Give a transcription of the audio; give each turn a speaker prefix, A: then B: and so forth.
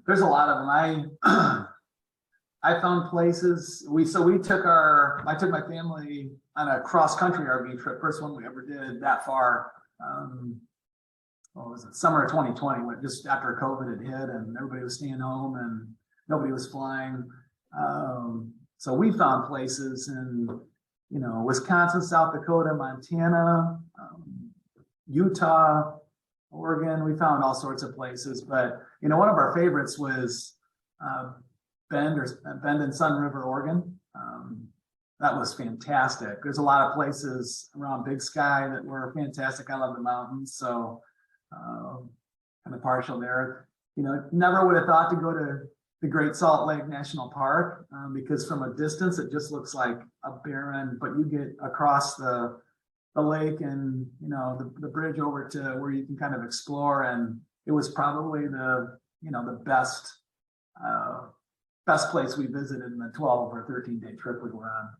A: There's a lot of them. I found places. I took my family on a cross country RV trip. First one we ever did that far. What was it? Summer of 2020, when just after COVID had hit and everybody was staying home and nobody was flying. So we found places in, Wisconsin, South Dakota, Montana, Utah, Oregon. We found all sorts of places, but one of our favorites was Bend and Sun River, Oregon. That was fantastic. There's a lot of places around Big Sky that were fantastic. I love the mountains, so kind of partial there. Never would have thought to go to the Great Salt Lake National Park because from a distance it just looks like a barren, but you get across the lake and the bridge over to where you can kind of explore, and it was probably the best place we visited in the 12 or 13-day trip we were on.